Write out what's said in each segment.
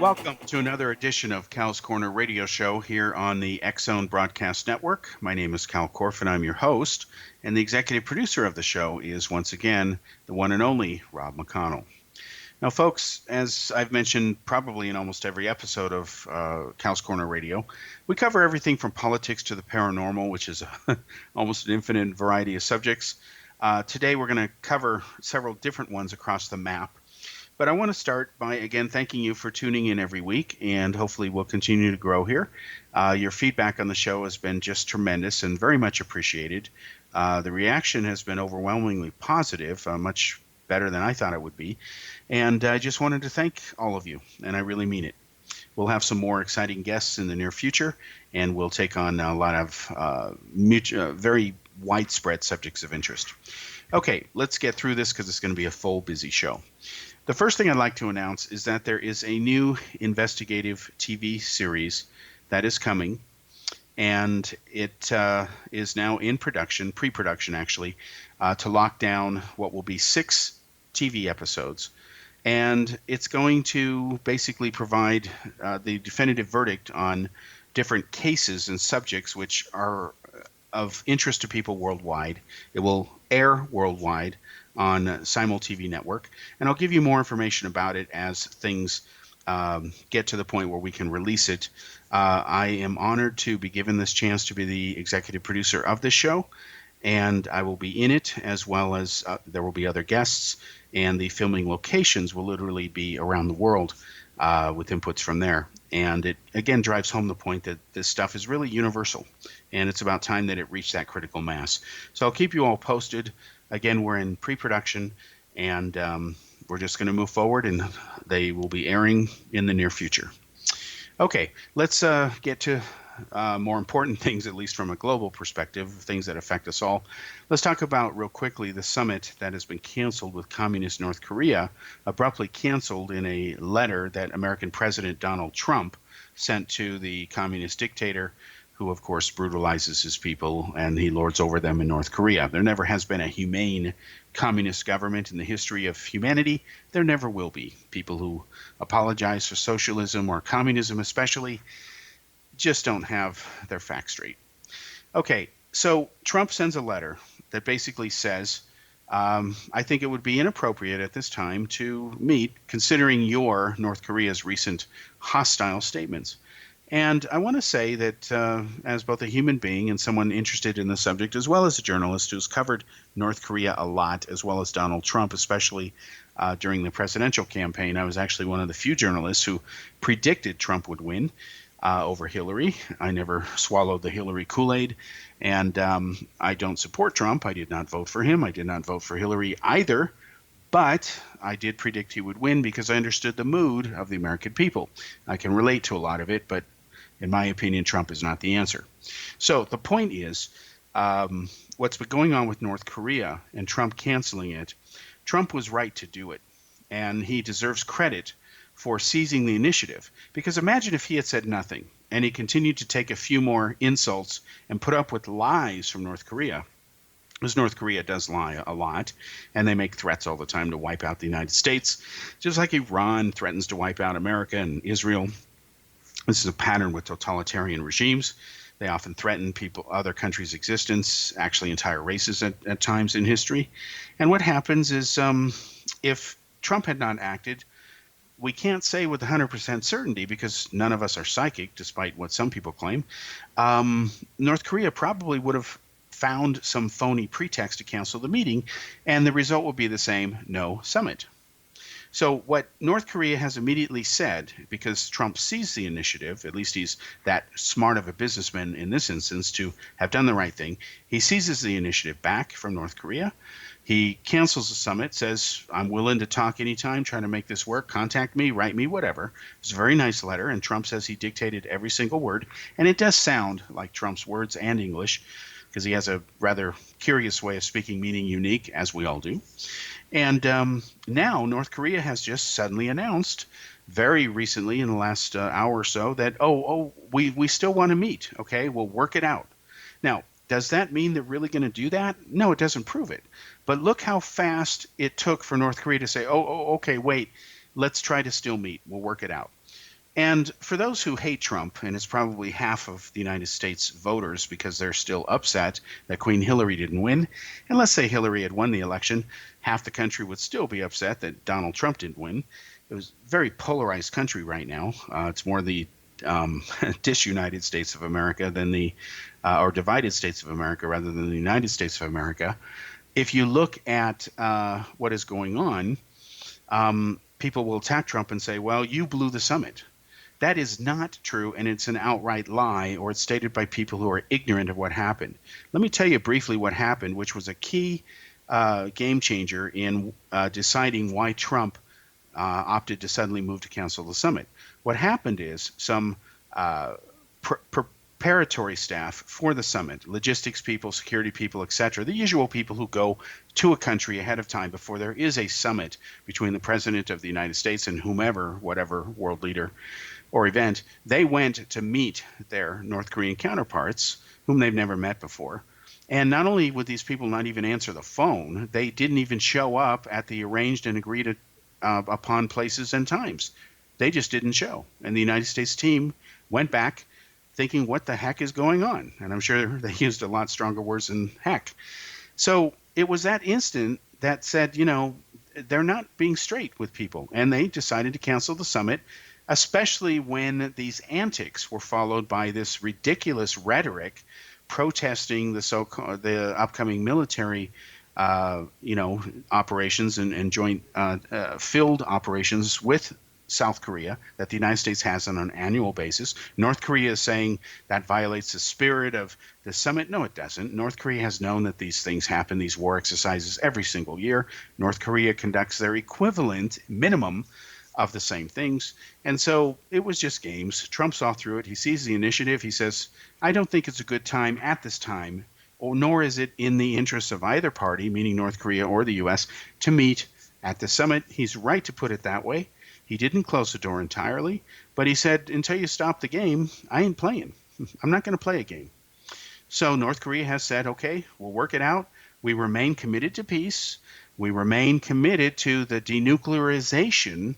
Welcome to another edition of Cal's Corner Radio Show here on the X Zone Broadcast Network. My name is Kal Korff, and I'm your host. And the executive producer of the show is, once again, the one and only Rob McConnell. Now, folks, as I've mentioned probably in almost every episode of Cal's Corner Radio, we cover everything from politics to the paranormal, which is almost an infinite variety of subjects. Today, we're going to cover several different ones across the map. But I want to start by, again, thanking you for tuning in every week, and hopefully we'll continue to grow here. Your feedback on the show has been just tremendous and very much appreciated. The reaction has been overwhelmingly positive, much better than I thought it would be. And I just wanted to thank all of you, and I really mean it. We'll have some more exciting guests in the near future, and we'll take on a lot of very widespread subjects of interest. Okay, let's get through this because it's going to be a full, busy show. The first thing I'd like to announce is that there is a new investigative TV series that is coming, and it is now in production, pre-production actually, to lock down what will be 6 TV episodes. And it's going to basically provide the definitive verdict on different cases and subjects which are of interest to people worldwide. It will air worldwide on Simul TV Network, and I'll give you more information about it as things get to the point where we can release it. I am honored to be given this chance to be the executive producer of this show, and I will be in it, as well as there will be other guests, and the filming locations will literally be around the world with inputs from there. And it, again, drives home the point that this stuff is really universal, and it's about time that it reached that critical mass. So I'll keep you all posted. Again, we're in pre-production, and we're just going to move forward, and they will be airing in the near future. Okay, let's get to more important things, at least from a global perspective, things that affect us all. Let's talk about, real quickly, the summit that has been canceled with communist North Korea, abruptly canceled in a letter that American President Donald Trump sent to the communist dictator, who, of course, brutalizes his people, and he lords over them in North Korea. There never has been a humane communist government in the history of humanity. There never will be. People who apologize for socialism or communism especially just don't have their facts straight. Okay, so Trump sends a letter that basically says, I think it would be inappropriate at this time to meet, considering your North Korea's recent hostile statements. And I want to say that as both a human being and someone interested in the subject, as well as a journalist who's covered North Korea a lot, as well as Donald Trump, especially during the presidential campaign, I was actually one of the few journalists who predicted Trump would win over Hillary. I never swallowed the Hillary Kool-Aid, and I don't support Trump. I did not vote for him. I did not vote for Hillary either. But I did predict he would win because I understood the mood of the American people. I can relate to a lot of it, but in my opinion, Trump is not the answer. So the point is, what's been going on with North Korea and Trump canceling it, Trump was right to do it, and he deserves credit for seizing the initiative. Because imagine if he had said nothing and he continued to take a few more insults and put up with lies from North Korea, because North Korea does lie a lot, and they make threats all the time to wipe out the United States, just like Iran threatens to wipe out America and Israel. This is a pattern with totalitarian regimes. They often threaten other countries' existence, actually entire races at times in history. And what happens is if Trump had not acted, we can't say with 100% certainty, because none of us are psychic, despite what some people claim, North Korea probably would have found some phony pretext to cancel the meeting, and the result will be the same: no summit. So what North Korea has immediately said, because Trump seized the initiative, at least he's that smart of a businessman in this instance to have done the right thing, he seizes the initiative back from North Korea. He cancels the summit, says, I'm willing to talk anytime, trying to make this work, contact me, write me, whatever. It's a very nice letter, and Trump says he dictated every single word, and it does sound like Trump's words and English, because he has a rather curious way of speaking, meaning unique, as we all do. And now North Korea has just suddenly announced, very recently in the last hour or so, that, we still want to meet. Okay, we'll work it out. Now, does that mean they're really going to do that? No, it doesn't prove it. But look how fast it took for North Korea to say, okay, wait, let's try to still meet. We'll work it out. And for those who hate Trump, and it's probably half of the United States voters because they're still upset that Queen Hillary didn't win, and let's say Hillary had won the election, half the country would still be upset that Donald Trump didn't win. It was a very polarized country right now. It's more the disunited States of America than or divided States of America rather than the United States of America. If you look at what is going on, people will attack Trump and say, well, you blew the summit. That is not true, and it's an outright lie, or it's stated by people who are ignorant of what happened. Let me tell you briefly what happened, which was a key game changer in deciding why Trump opted to suddenly move to cancel the summit. What happened is some preparatory staff for the summit, logistics people, security people, etc., the usual people who go to a country ahead of time before there is a summit between the president of the United States and whomever, whatever world leader or event, they went to meet their North Korean counterparts, whom they've never met before. And not only would these people not even answer the phone, they didn't even show up at the arranged and agreed upon places and times. They just didn't show. And the United States team went back thinking, what the heck is going on? And I'm sure they used a lot stronger words than heck. So it was that instant that said, they're not being straight with people. And they decided to cancel the summit, especially when these antics were followed by this ridiculous rhetoric protesting the upcoming military operations and joint field operations with South Korea that the United States has on an annual basis. North Korea is saying that violates the spirit of the summit. No, it doesn't. North Korea has known that these things happen, these war exercises, every single year. North Korea conducts their equivalent minimum of the same things. And so it was just games. Trump saw through it. He sees the initiative. He says, I don't think it's a good time at this time, nor is it in the interests of either party, meaning North Korea or the U.S., to meet at the summit. He's right to put it that way. He didn't close the door entirely, but he said, until you stop the game, I ain't playing. I'm not going to play a game. So North Korea has said, okay, we'll work it out. We remain committed to peace. We remain committed to the denuclearization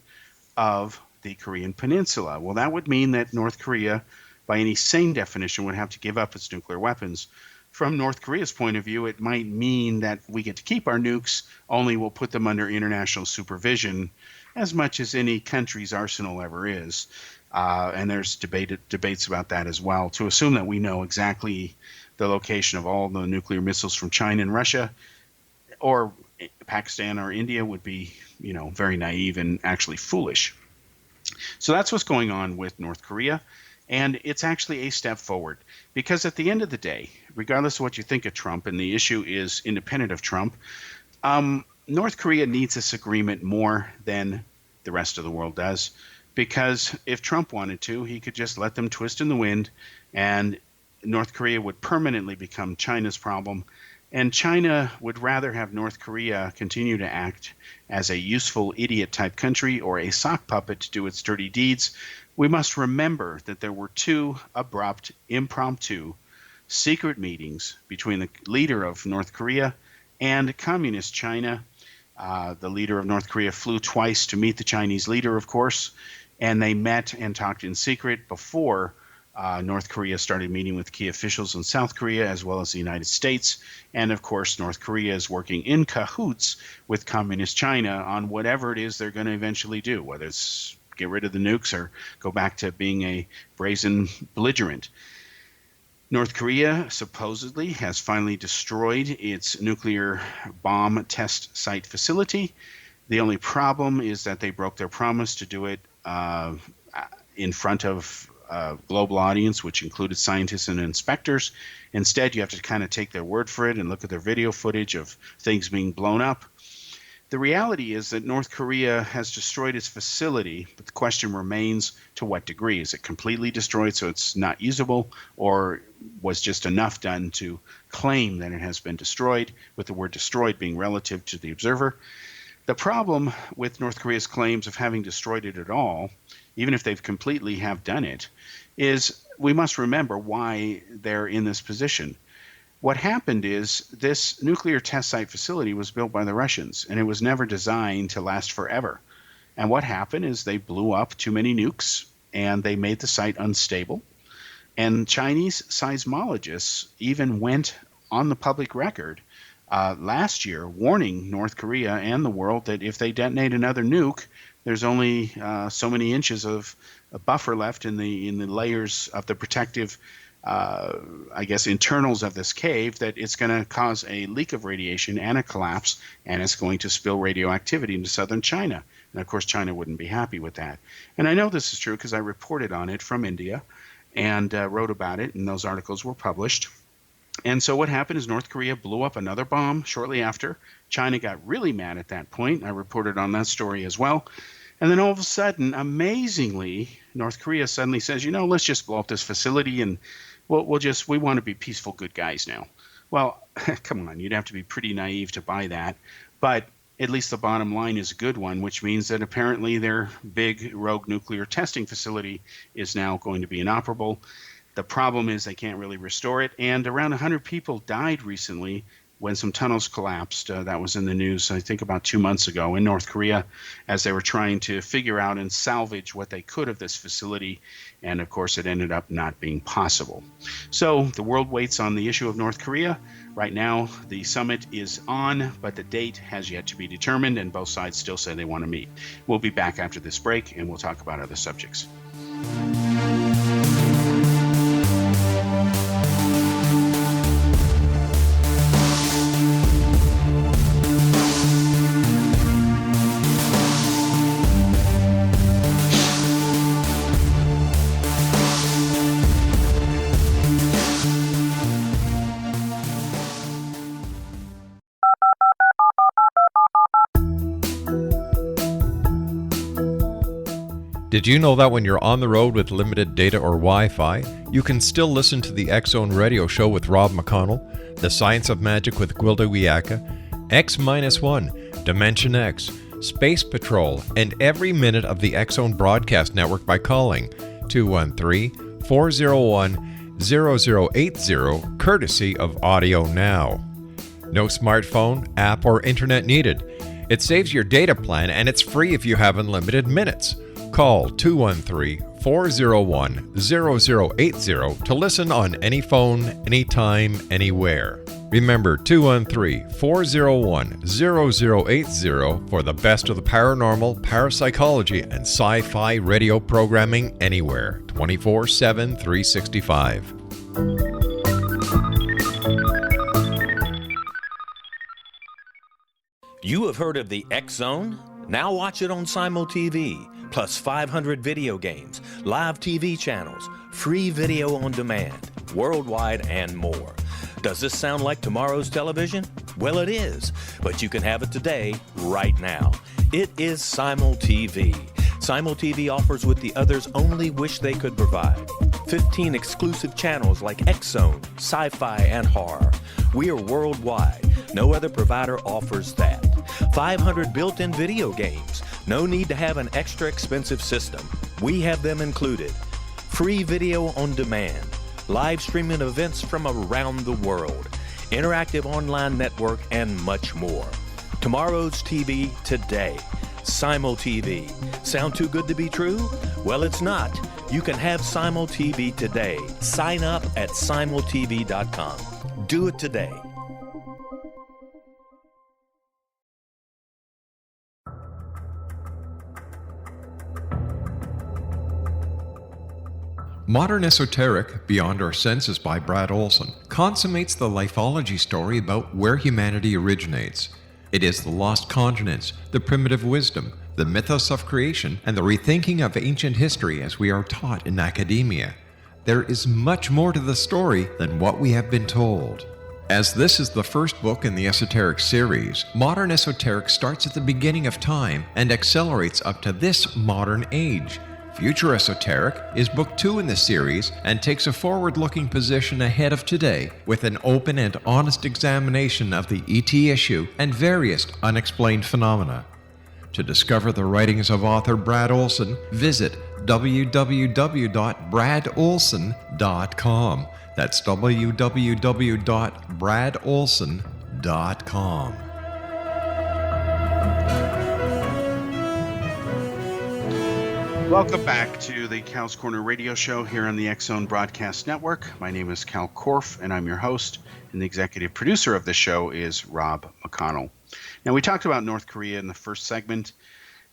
of the Korean Peninsula. Well, that would mean that North Korea, by any sane definition, would have to give up its nuclear weapons. From North Korea's point of view, it might mean that we get to keep our nukes, only we'll put them under international supervision as much as any country's arsenal ever is. And there's debates about that as well. To assume that we know exactly the location of all the nuclear missiles from China and Russia or Pakistan or India would be, very naive and actually foolish. So that's what's going on with North Korea. And it's actually a step forward because at the end of the day, regardless of what you think of Trump, and the issue is independent of Trump, North Korea needs this agreement more than the rest of the world does, because if Trump wanted to, he could just let them twist in the wind and North Korea would permanently become China's problem. And China would rather have North Korea continue to act as a useful idiot type country or a sock puppet to do its dirty deeds. We must remember that there were two abrupt, impromptu, secret meetings between the leader of North Korea and communist China. The leader of North Korea flew twice to meet the Chinese leader, of course, and they met and talked in secret before North Korea started meeting with key officials in South Korea as well as the United States. And of course, North Korea is working in cahoots with communist China on whatever it is they're going to eventually do, whether it's get rid of the nukes or go back to being a brazen belligerent. North Korea supposedly has finally destroyed its nuclear bomb test site facility. The only problem is that they broke their promise to do it in front of a global audience, which included scientists and inspectors. Instead, you have to kind of take their word for it and look at their video footage of things being blown up. The reality is that North Korea has destroyed its facility, but the question remains, to what degree? Is it completely destroyed so it's not usable, or was just enough done to claim that it has been destroyed, with the word destroyed being relative to the observer? The problem with North Korea's claims of having destroyed it at all, even if they've completely have done it, is we must remember why they're in this position. What happened is this nuclear test site facility was built by the Russians, and it was never designed to last forever. And what happened is they blew up too many nukes, and they made the site unstable. And Chinese seismologists even went on the public record last year warning North Korea and the world that if they detonate another nuke, there's only so many inches of a buffer left in the layers of the protective, internals of this cave, that it's going to cause a leak of radiation and a collapse, and it's going to spill radioactivity into southern China. And of course, China wouldn't be happy with that. And I know this is true because I reported on it from India and wrote about it, and those articles were published. And so what happened is North Korea blew up another bomb shortly after. China got really mad at that point. I reported on that story as well. And then all of a sudden, amazingly, North Korea suddenly says, let's just blow up this facility and we want to be peaceful, good guys now. Well, come on, you'd have to be pretty naive to buy that. But at least the bottom line is a good one, which means that apparently their big rogue nuclear testing facility is now going to be inoperable. The problem is they can't really restore it. And around 100 people died recently when some tunnels collapsed. That was in the news, I think, about 2 months ago in North Korea, as they were trying to figure out and salvage what they could of this facility. And of course, it ended up not being possible. So the world waits on the issue of North Korea. Right now, the summit is on, but the date has yet to be determined, and both sides still say they want to meet. We'll be back after this break, and we'll talk about other subjects. Did you know that when you're on the road with limited data or Wi-Fi, you can still listen to the X-Zone Radio Show with Rob McConnell, The Science of Magic with Gwilda Wiyaka, X-1, Dimension X, Space Patrol, and every minute of the X-Zone Broadcast Network by calling 213-401-0080, courtesy of Audio Now. No smartphone, app, or internet needed. It saves your data plan, and it's free if you have unlimited minutes. Call 213-401-0080 to listen on any phone, anytime, anywhere. Remember 213-401-0080 for the best of the paranormal, parapsychology, and sci-fi radio programming anywhere, 24/7, 365. You have heard of the X-Zone? Now watch it on Simul TV. Plus 500 video games, live TV channels, free video on demand, worldwide, and more. Does this sound like tomorrow's television? Well, it is, but you can have it today, right now. It is Simul TV. Simul TV offers what the others only wish they could provide. 15 exclusive channels like X-Zone, sci-fi, and horror. We are worldwide. No other provider offers that. 500 built-in video games. No need to have an extra expensive system. We have them included. Free video on demand. Live streaming events from around the world. Interactive online network, and much more. Tomorrow's TV today. Simul TV. Sound too good to be true? Well, it's not. You can have Simul TV today. Sign up at simultv.com. Do it today. Modern Esoteric, Beyond Our Senses by Brad Olson, consummates the lifeology story about where humanity originates. It is the lost continents, the primitive wisdom, the mythos of creation, and the rethinking of ancient history as we are taught in academia. There is much more to the story than what we have been told. As this is the first book in the Esoteric series, Modern Esoteric starts at the beginning of time and accelerates up to this modern age. Future Esoteric is book 2 in the series and takes a forward-looking position ahead of today with an open and honest examination of the ET issue and various unexplained phenomena. To discover the writings of author Brad Olson, visit www.bradolson.com. That's www.bradolson.com. Welcome back to the Cal's Corner radio show here on the X Zone Broadcast Network. My name is Kal Korff, and I'm your host, and the executive producer of the show is Rob McConnell. Now, we talked about North Korea in the first segment.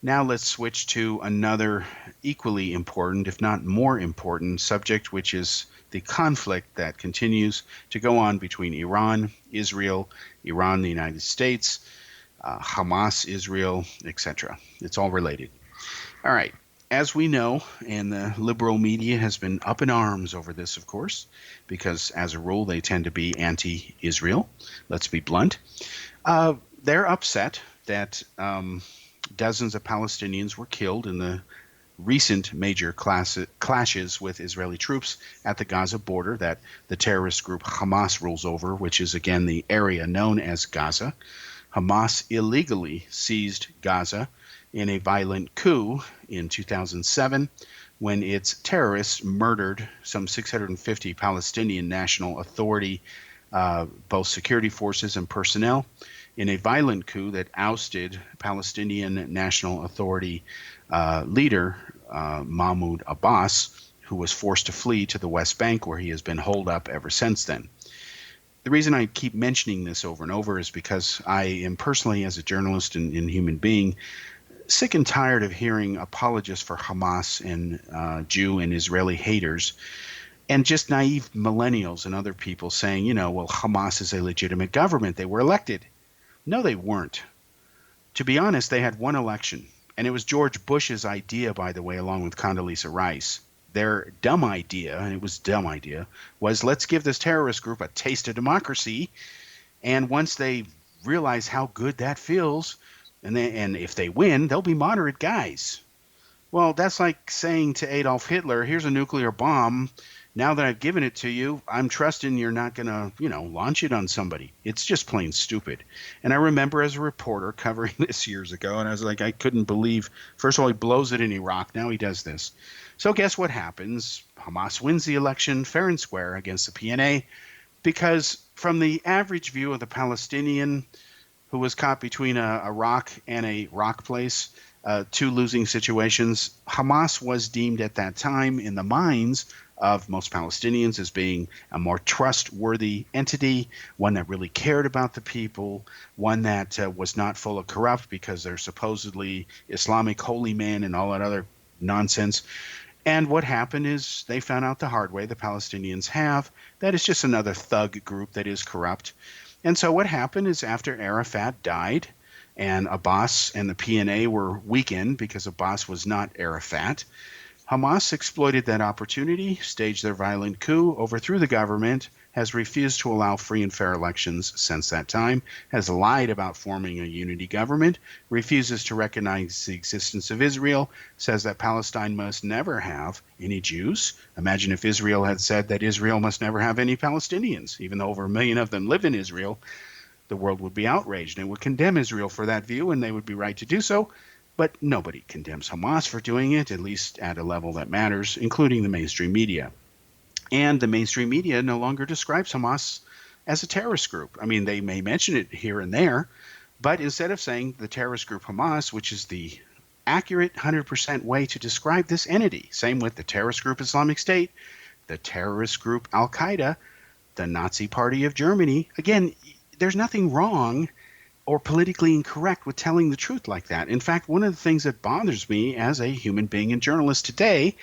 Now let's switch to another equally important, if not more important, subject, which is the conflict that continues to go on between Iran, Israel, Iran, the United States, Hamas, Israel, etc. It's all related. All right. As we know, and the liberal media has been up in arms over this, of course, because as a rule, they tend to be anti-Israel. Let's be blunt. They're upset that dozens of Palestinians were killed in the recent major clashes with Israeli troops at the Gaza border that the terrorist group Hamas rules over, which is, again, the area known as Gaza. Hamas illegally seized Gaza in a violent coup in 2007 when its terrorists murdered some 650 Palestinian National Authority, both security forces and personnel, in a violent coup that ousted Palestinian National Authority leader Mahmoud Abbas, who was forced to flee to the West Bank, where he has been holed up ever since then. The reason I keep mentioning this over and over is because I am personally, as a journalist and human being, sick and tired of hearing apologists for Hamas and Jew and Israeli haters and just naive millennials and other people saying, well, Hamas is a legitimate government. They were elected. No, they weren't. To be honest, they had one election, and it was George Bush's idea, by the way, along with Condoleezza Rice. Their dumb idea, and it was a dumb idea, was let's give this terrorist group a taste of democracy, and once they realize how good that feels, and if they win, they'll be moderate guys. Well, that's like saying to Adolf Hitler, here's a nuclear bomb. Now that I've given it to you, I'm trusting you're not going to, launch it on somebody. It's just plain stupid. And I remember as a reporter covering this years ago, and I was like, I couldn't believe, first of all, he blows it in Iraq. Now he does this. So guess what happens? Hamas wins the election fair and square against the PNA because from the average view of the Palestinian who was caught between a rock and a rock place, two losing situations, Hamas was deemed at that time in the minds of most Palestinians as being a more trustworthy entity, one that really cared about the people, one that was not full of corrupt because they're supposedly Islamic holy men and all that other nonsense. And what happened is they found out the hard way, the Palestinians have, that it's just another thug group that is corrupt. And so what happened is after Arafat died and Abbas and the PNA were weakened because Abbas was not Arafat, Hamas exploited that opportunity, staged their violent coup, overthrew the government, has refused to allow free and fair elections since that time, has lied about forming a unity government, refuses to recognize the existence of Israel, says that Palestine must never have any Jews. Imagine if Israel had said that Israel must never have any Palestinians, even though over 1 million of them live in Israel. The world would be outraged and would condemn Israel for that view, and they would be right to do so. But nobody condemns Hamas for doing it, at least at a level that matters, including the mainstream media. And the mainstream media no longer describes Hamas as a terrorist group. I mean, they may mention it here and there, but instead of saying the terrorist group Hamas, which is the accurate 100% way to describe this entity, same with the terrorist group Islamic State, the terrorist group Al-Qaeda, the Nazi Party of Germany, again, there's nothing wrong or politically incorrect with telling the truth like that. In fact, one of the things that bothers me as a human being and journalist today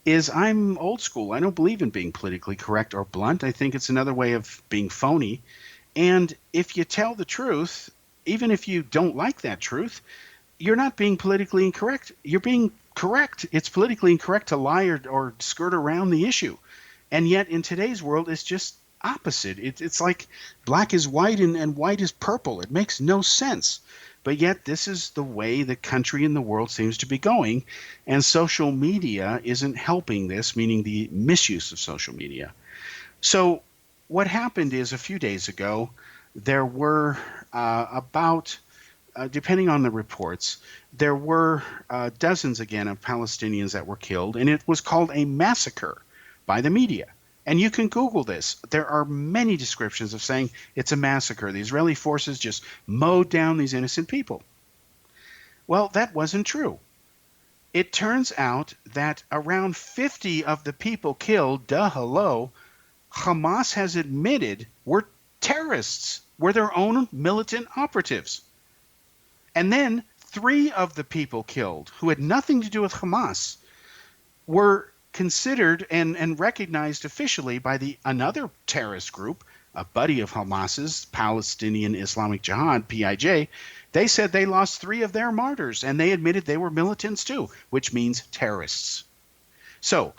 is I'm old school. I don't believe in being politically correct or blunt. I think it's another way of being phony. And if you tell the truth, even if you don't like that truth, you're not being politically incorrect. You're being correct. It's politically incorrect to lie or skirt around the issue. And yet in today's world, it's just opposite. It's like black is white and white is purple. It makes no sense. But yet this is the way the country and the world seems to be going. And social media isn't helping this, meaning the misuse of social media. So what happened is a few days ago, there were depending on the reports, there were dozens again of Palestinians that were killed. And it was called a massacre by the media. And you can Google this. There are many descriptions of saying it's a massacre. The Israeli forces just mowed down these innocent people. Well, that wasn't true. It turns out that around 50 of the people killed, hello, Hamas has admitted were terrorists, were their own militant operatives. And then 3 of the people killed, who had nothing to do with Hamas, were considered and recognized officially by another terrorist group, a buddy of Hamas's, Palestinian Islamic Jihad, PIJ. They said they lost 3 of their martyrs, and they admitted they were militants too, which means terrorists. So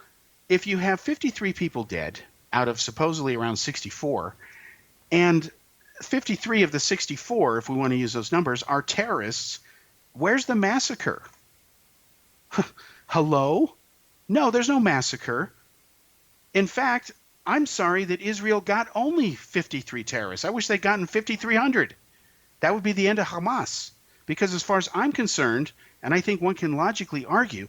if you have 53 people dead out of supposedly around 64, and 53 of the 64, if we want to use those numbers, are terrorists, where's the massacre? Hello? No, there's no massacre. In fact, I'm sorry that Israel got only 53 terrorists. I wish they'd gotten 5,300. That would be the end of Hamas. Because as far as I'm concerned, and I think one can logically argue,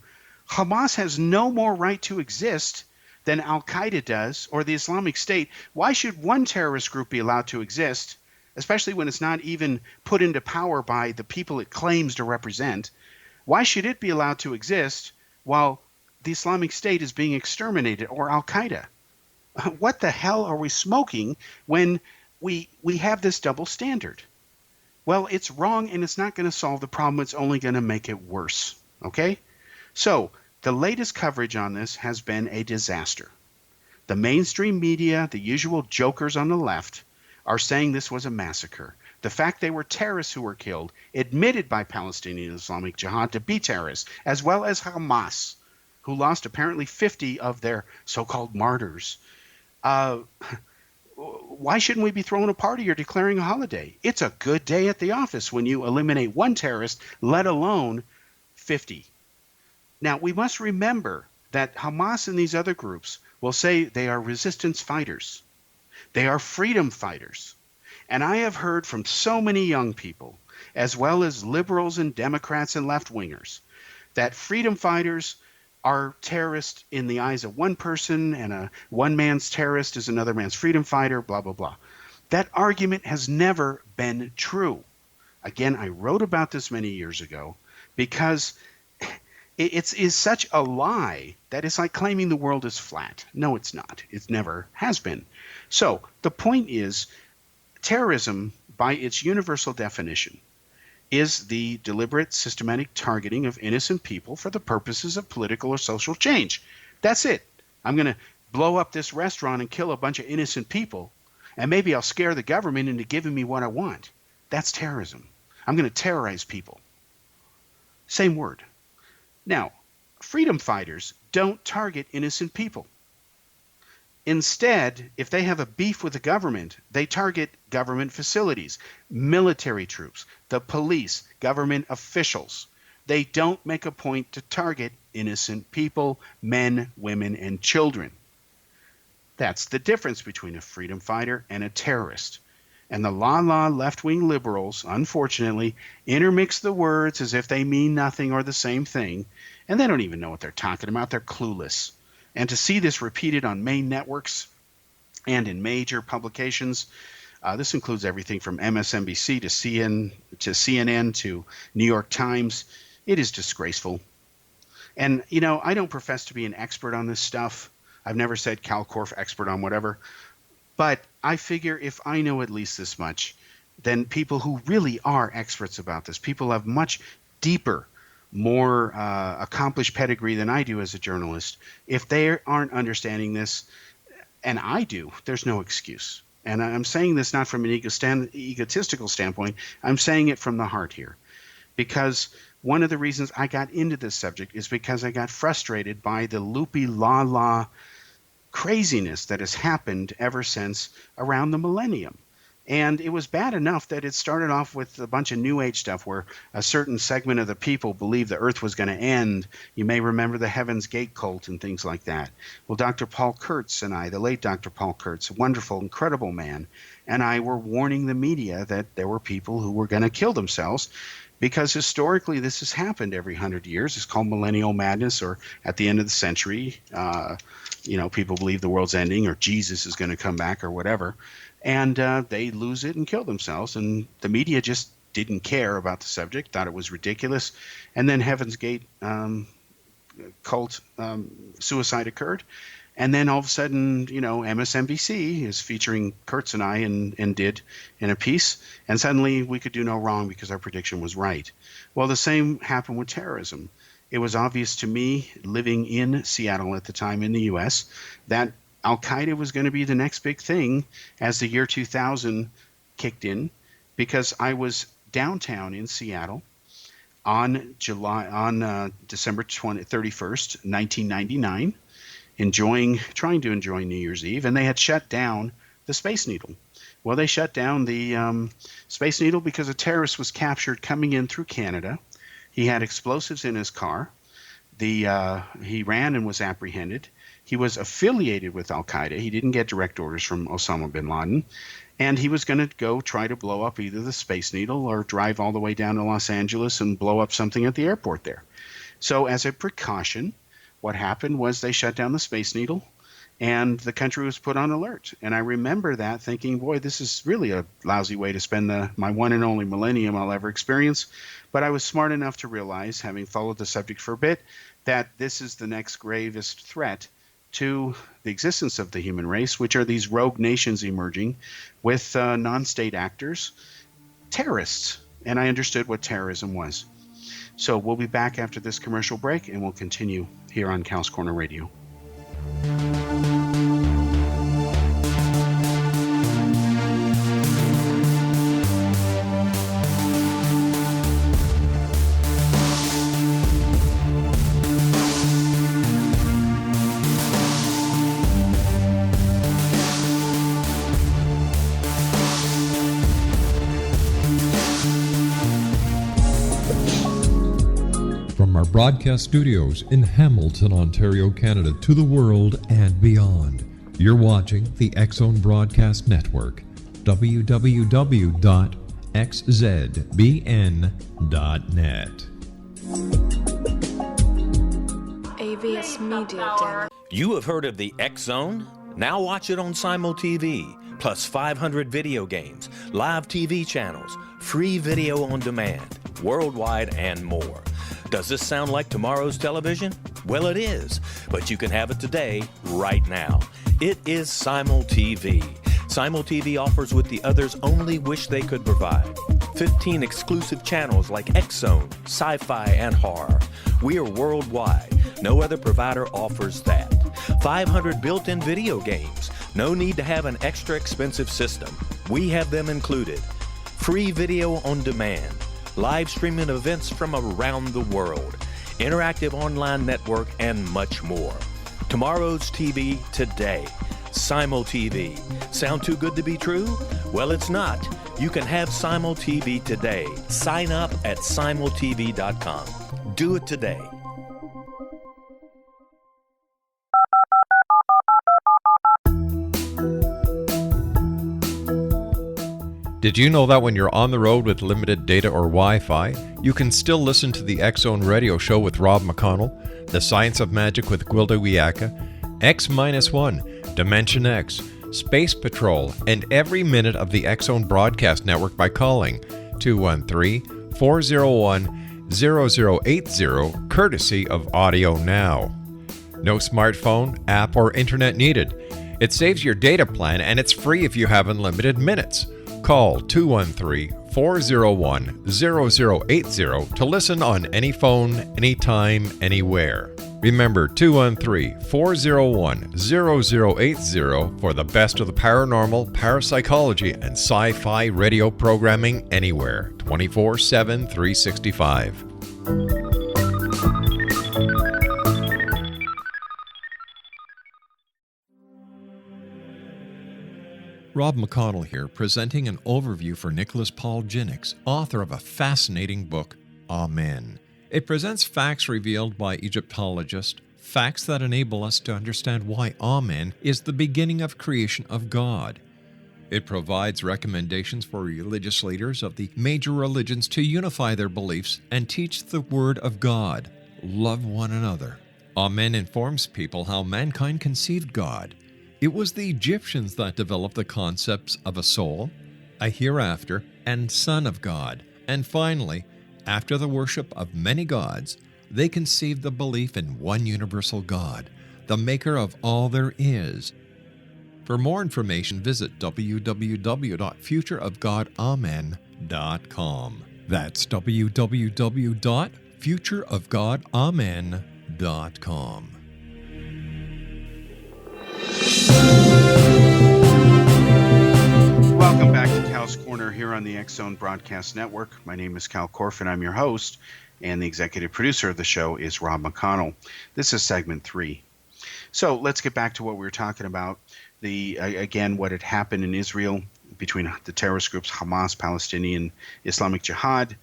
Hamas has no more right to exist than Al-Qaeda does or the Islamic State. Why should one terrorist group be allowed to exist, especially when it's not even put into power by the people it claims to represent? Why should it be allowed to exist while the Islamic State is being exterminated, or Al-Qaeda? What the hell are we smoking when we have this double standard? Well, it's wrong, and it's not going to solve the problem. It's only going to make it worse, okay? So the latest coverage on this has been a disaster. The mainstream media, the usual jokers on the left, are saying this was a massacre. The fact they were terrorists who were killed, admitted by Palestinian Islamic Jihad to be terrorists, as well as Hamas, who lost apparently 50 of their so-called martyrs. Why shouldn't we be throwing a party or declaring a holiday? It's a good day at the office when you eliminate one terrorist, let alone 50. Now, we must remember that Hamas and these other groups will say they are resistance fighters. They are freedom fighters. And I have heard from so many young people, as well as liberals and Democrats and left-wingers, that freedom fighters are terrorists in the eyes of one person, and one man's terrorist is another man's freedom fighter, blah, blah, blah. That argument has never been true. Again, I wrote about this many years ago because it is such a lie that it's like claiming the world is flat. No, it's not. It never has been. So the point is, terrorism, by its universal definition, is the deliberate, systematic targeting of innocent people for the purposes of political or social change. That's it. I'm going to blow up this restaurant and kill a bunch of innocent people, and maybe I'll scare the government into giving me what I want. That's terrorism. I'm going to terrorize people. Same word. Now, freedom fighters don't target innocent people. Instead, if they have a beef with the government, they target government facilities, military troops, the police, government officials. They don't make a point to target innocent people, men, women, and children. That's the difference between a freedom fighter and a terrorist. And the left-wing liberals, unfortunately, intermix the words as if they mean nothing or the same thing, and they don't even know what they're talking about. They're clueless. And to see this repeated on main networks and in major publications, this includes everything from MSNBC to CNN to New York Times, it is disgraceful. And, you know, I don't profess to be an expert on this stuff. I've never said Kal Korff expert on whatever. But I figure if I know at least this much, then people who really are experts about this, people who have much deeper, more accomplished pedigree than I do as a journalist, if they aren't understanding this, and I do, there's no excuse. And I'm saying this not from an egotistical standpoint. I'm saying it from the heart here. Because one of the reasons I got into this subject is because I got frustrated by the loopy la craziness that has happened ever since around the millennium. And it was bad enough that it started off with a bunch of New Age stuff where a certain segment of the people believed the earth was going to end. You may remember the Heaven's Gate cult and things like that. Well, Dr. Paul Kurtz and I, the late Dr. Paul Kurtz, a wonderful, incredible man, and I were warning the media that there were people who were going to kill themselves because historically this has happened every 100 years. It's called millennial madness, or at the end of the century, people believe the world's ending or Jesus is going to come back or whatever. And they lose it and kill themselves. And the media just didn't care about the subject, thought it was ridiculous. And then Heaven's Gate cult suicide occurred. And then all of a sudden, MSNBC is featuring Kurtz and I and did in a piece. And suddenly we could do no wrong because our prediction was right. Well, the same happened with terrorism. It was obvious to me, living in Seattle at the time in the U.S., that Al-Qaeda was going to be the next big thing as the year 2000 kicked in, because I was downtown in Seattle on December 31st, 1999, trying to enjoy New Year's Eve, and they had shut down the Space Needle. Well, they shut down the Space Needle because a terrorist was captured coming in through Canada. He had explosives in his car. He ran and was apprehended. He was affiliated with Al-Qaeda. He didn't get direct orders from Osama bin Laden. And he was going to go try to blow up either the Space Needle or drive all the way down to Los Angeles and blow up something at the airport there. So as a precaution, what happened was they shut down the Space Needle and the country was put on alert. And I remember that thinking, boy, this is really a lousy way to spend my one and only millennium I'll ever experience. But I was smart enough to realize, having followed the subject for a bit, that this is the next gravest threat to the existence of the human race, which are these rogue nations emerging with non-state actors, terrorists. And I understood what terrorism was. So we'll be back after this commercial break, and we'll continue here on Kal's Corner Radio. Broadcast studios in Hamilton, Ontario, Canada, to the world and beyond. You're watching the X-Zone Broadcast Network, www.xzbn.net. AVS Media Demo. You have heard of the X-Zone? Now watch it on Simul TV, plus 500 video games, live TV channels, free video on demand, worldwide, and more. Does this sound like tomorrow's television? Well, it is, but you can have it today, right now. It is Simul TV. Simul TV offers what the others only wish they could provide. 15 exclusive channels like X-Zone, Sci-Fi, and Horror. We are worldwide. No other provider offers that. 500 built-in video games. No need to have an extra expensive system. We have them included. Free video on demand. Live streaming events from around the world, interactive online network, and much more. Tomorrow's TV today. Simul TV. Sound too good to be true? Well, it's not. You can have Simul TV today. Sign up at simultv.com. Do it today. Did you know that when you're on the road with limited data or Wi-Fi, you can still listen to the X-Zone Radio Show with Rob McConnell, The Science of Magic with Gwilda Wiyaka, X-1, Dimension X, Space Patrol, and every minute of the X-Zone Broadcast Network by calling 213-401-0080, courtesy of Audio Now. No smartphone, app, or internet needed. It saves your data plan and it's free if you have unlimited minutes. Call 213-401-0080 to listen on any phone, anytime, anywhere. Remember 213-401-0080 for the best of the paranormal, parapsychology, and sci-fi radio programming anywhere, 24/7, 365. Rob McConnell here, presenting an overview for Nicholas Paul Jennings, author of a fascinating book, Amen. It presents facts revealed by Egyptologists, facts that enable us to understand why Amen is the beginning of creation of God. It provides recommendations for religious leaders of the major religions to unify their beliefs and teach the Word of God. Love one another. Amen informs people how mankind conceived God. It was the Egyptians that developed the concepts of a soul, a hereafter, and Son of God. And finally, after the worship of many gods, They conceived the belief in one universal God, the maker of all there is. For more information, visit www.futureofgodamen.com. That's www.futureofgodamen.com. Welcome back to Cal's Corner here on the X Zone Broadcast Network. My name is Kal Korff, and I'm your host, and the executive producer of the show is Rob McConnell. This is segment 3. So let's get back to what we were talking about. Again, what had happened in Israel between the terrorist groups Hamas, Palestinian Islamic Jihad,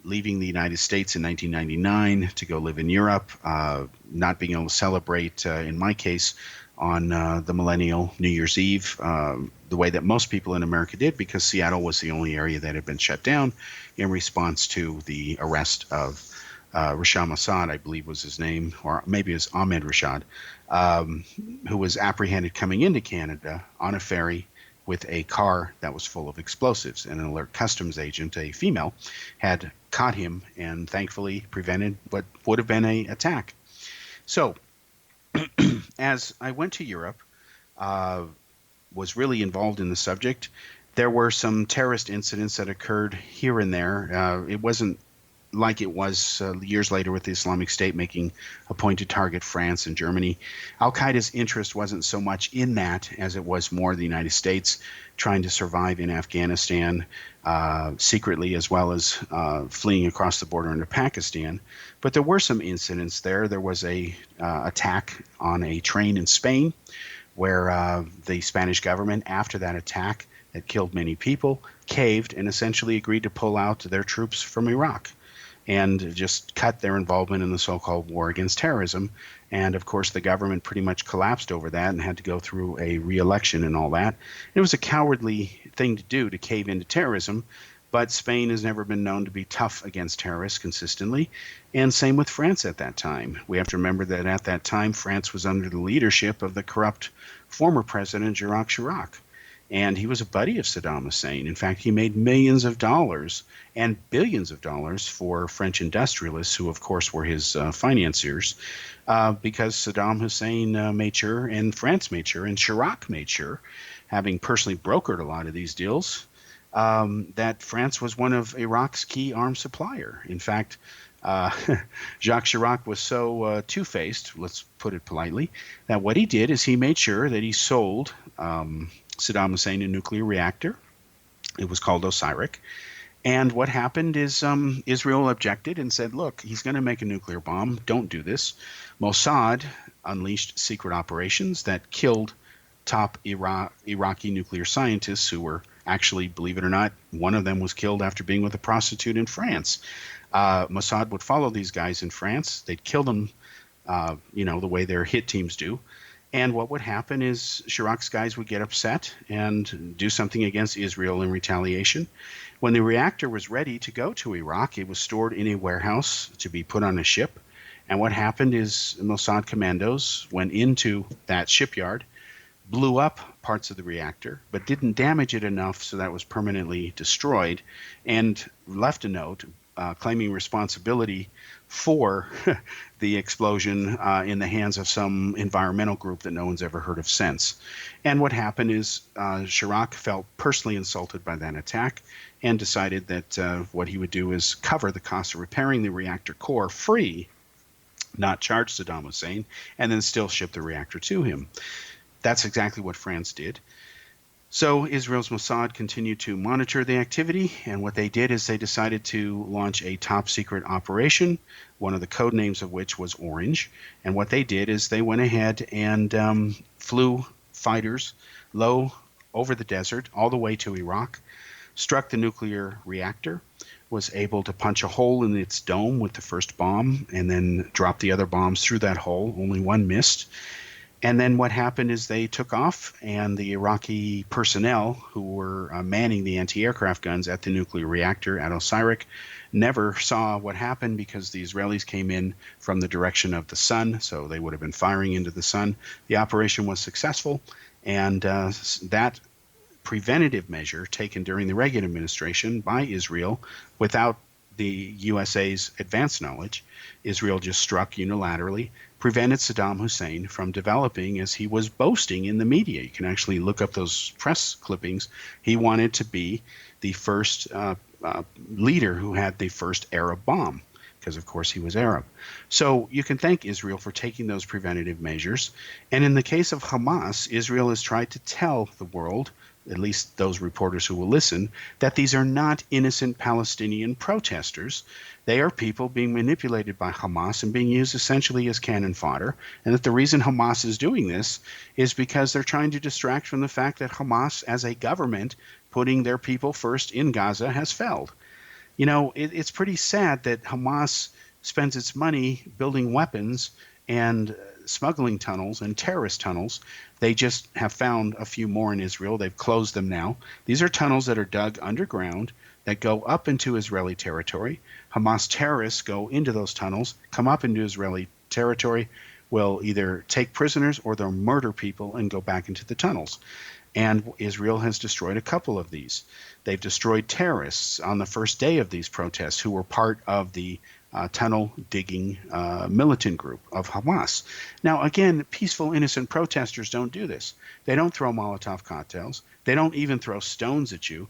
leaving the United States in 1999 to go live in Europe, not being able to celebrate, in my case, on the millennial New Year's Eve, the way that most people in America did, because Seattle was the only area that had been shut down in response to the arrest of Rashad Mossad, I believe was his name, or maybe it was Ahmed Rashad, who was apprehended coming into Canada on a ferry with a car that was full of explosives. And an alert customs agent, a female, had caught him and thankfully prevented what would have been an attack. So as I went to Europe, was really involved in the subject, there were some terrorist incidents that occurred here and there. It wasn't like it was years later with the Islamic State making a point to target France and Germany. Al-Qaeda's interest wasn't so much in that as it was more the United States trying to survive in Afghanistan secretly, as well as fleeing across the border into Pakistan. But there were some incidents there. There was a attack on a train in Spain where the Spanish government, after that attack that killed many people, caved and essentially agreed to pull out their troops from Iraq and just cut their involvement in the so-called war against terrorism. And of course, the government pretty much collapsed over that and had to go through a re-election and all that. It was a cowardly thing to do, to cave into terrorism, but Spain has never been known to be tough against terrorists consistently, and same with France at that time. We have to remember that at that time, France was under the leadership of the corrupt former president, Jacques Chirac. And he was a buddy of Saddam Hussein. In fact, he made millions of dollars and billions of dollars for French industrialists, who, of course, were his financiers, because Saddam Hussein made sure, and France made sure, and Chirac made sure, having personally brokered a lot of these deals, that France was one of Iraq's key arms supplier. In fact, Jacques Chirac was so two-faced, let's put it politely, that what he did is he made sure that he sold Saddam Hussein a nuclear reactor. It was called Osirak. And what happened is Israel objected and said, look, he's going to make a nuclear bomb. Don't do this. Mossad unleashed secret operations that killed top Iraqi nuclear scientists who were actually, believe it or not, one of them was killed after being with a prostitute in France. Mossad would follow these guys in France. They'd kill them, the way their hit teams do. And what would happen is Chirac's guys would get upset and do something against Israel in retaliation. When the reactor was ready to go to Iraq, it was stored in a warehouse to be put on a ship. And what happened is Mossad commandos went into that shipyard, blew up parts of the reactor, but didn't damage it enough so that it was permanently destroyed, and left a note claiming responsibility for the explosion in the hands of some environmental group that no one's ever heard of since. And what happened is Chirac felt personally insulted by that attack and decided that what he would do is cover the cost of repairing the reactor core free, not charge Saddam Hussein, and then still ship the reactor to him. That's exactly what France did. So Israel's Mossad continued to monitor the activity, and what they did is they decided to launch a top-secret operation, one of the code names of which was Orange. And what they did is they went ahead and flew fighters low over the desert all the way to Iraq, struck the nuclear reactor, was able to punch a hole in its dome with the first bomb, and then drop the other bombs through that hole. Only one missed. And then what happened is they took off, and the Iraqi personnel who were manning the anti-aircraft guns at the nuclear reactor at Osirak never saw what happened because the Israelis came in from the direction of the sun, so they would have been firing into the sun. The operation was successful, and that preventative measure taken during the Reagan administration by Israel without the USA's advanced knowledge, Israel just struck unilaterally, prevented Saddam Hussein from developing as he was boasting in the media. You can actually look up those press clippings. He wanted to be the first leader who had the first Arab bomb, because of course he was Arab. So you can thank Israel for taking those preventative measures. And in the case of Hamas, Israel has tried to tell the world, at least those reporters who will listen, that these are not innocent Palestinian protesters. They are people being manipulated by Hamas and being used essentially as cannon fodder, and that the reason Hamas is doing this is because they're trying to distract from the fact that Hamas, as a government, putting their people first in Gaza, has failed. You know, it's pretty sad that Hamas spends its money building weapons and smuggling tunnels and terrorist tunnels. They just have found a few more in Israel. They've closed them now. These are tunnels that are dug underground that go up into Israeli territory. Hamas terrorists go into those tunnels, come up into Israeli territory, will either take prisoners or they'll murder people and go back into the tunnels. And Israel has destroyed a couple of these. They've destroyed terrorists on the first day of these protests who were part of the tunnel digging militant group of Hamas. Now, again, peaceful, innocent protesters don't do this. They don't throw Molotov cocktails. They don't even throw stones at you.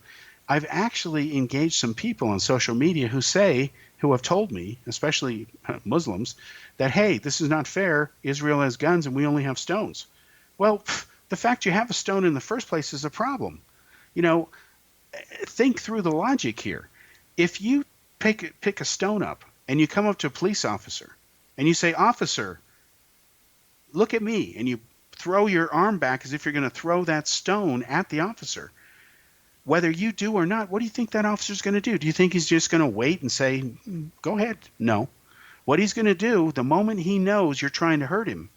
I've actually engaged some people on social media who have told me, especially Muslims, that, hey, this is not fair. Israel has guns and we only have stones. Well, the fact you have a stone in the first place is a problem. You know, think through the logic here. If you pick a stone up and you come up to a police officer and you say, "Officer, look at me," and you throw your arm back as if you're going to throw that stone at the officer, whether you do or not, what do you think that officer's going to do? Do you think he's just going to wait and say, "Go ahead"? No. What he's going to do the moment he knows you're trying to hurt him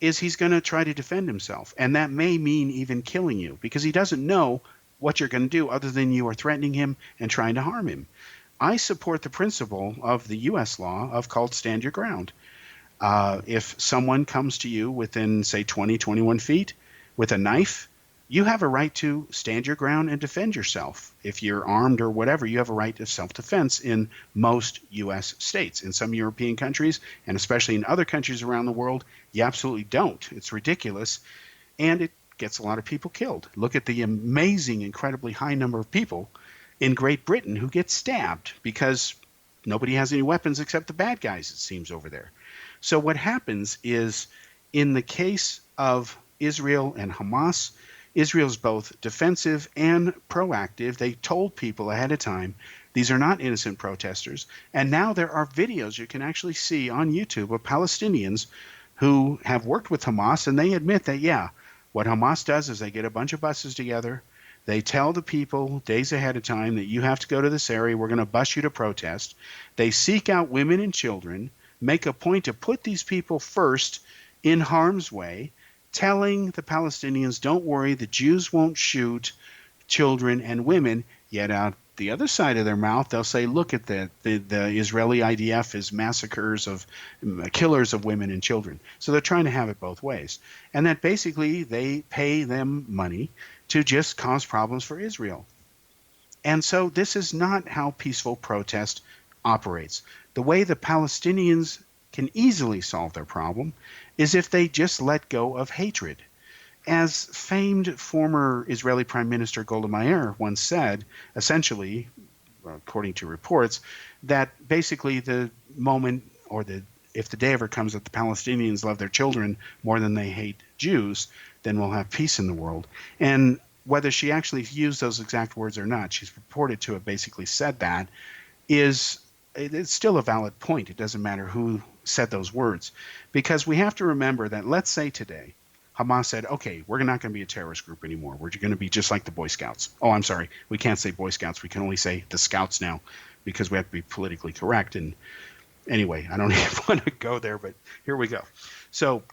is he's going to try to defend himself. And that may mean even killing you because he doesn't know what you're going to do other than you are threatening him and trying to harm him. I support the principle of the U.S. law called stand your ground. If someone comes to you within, say, 20, 21 feet with a knife, you have a right to stand your ground and defend yourself. If you're armed or whatever, you have a right of self-defense in most U.S. states. In some European countries, and especially in other countries around the world, you absolutely don't. It's ridiculous, and it gets a lot of people killed. Look at the amazing, incredibly high number of people in Great Britain who get stabbed because nobody has any weapons except the bad guys, it seems, over there. So what happens is, in the case of Israel and Hamas, Israel's both defensive and proactive. They told people ahead of time, these are not innocent protesters. And now there are videos you can actually see on YouTube of Palestinians who have worked with Hamas, and they admit that, yeah, what Hamas does is they get a bunch of buses together. They tell the people days ahead of time that you have to go to this area. We're going to bus you to protest. They seek out women and children, make a point to put these people first in harm's way, telling the Palestinians, don't worry, the Jews won't shoot children and women. Yet out the other side of their mouth, they'll say, look at the Israeli IDF is massacres of killers of women and children. So they're trying to have it both ways. And that basically they pay them money to just cause problems for Israel. And so this is not how peaceful protest operates. The way the Palestinians can easily solve their problem is if they just let go of hatred. As famed former Israeli Prime Minister Golda Meir once said, essentially, according to reports, that basically the moment if the day ever comes that the Palestinians love their children more than they hate Jews, then we'll have peace in the world. And whether she actually used those exact words or not, she's purported to have basically said that, it's still a valid point. It doesn't matter who said those words, because we have to remember that, let's say today Hamas said, okay, we're not going to be a terrorist group anymore. We're going to be just like the Boy Scouts. Oh, I'm sorry. We can't say Boy Scouts. We can only say the Scouts now because we have to be politically correct. And anyway, I don't even want to go there, but here we go. So,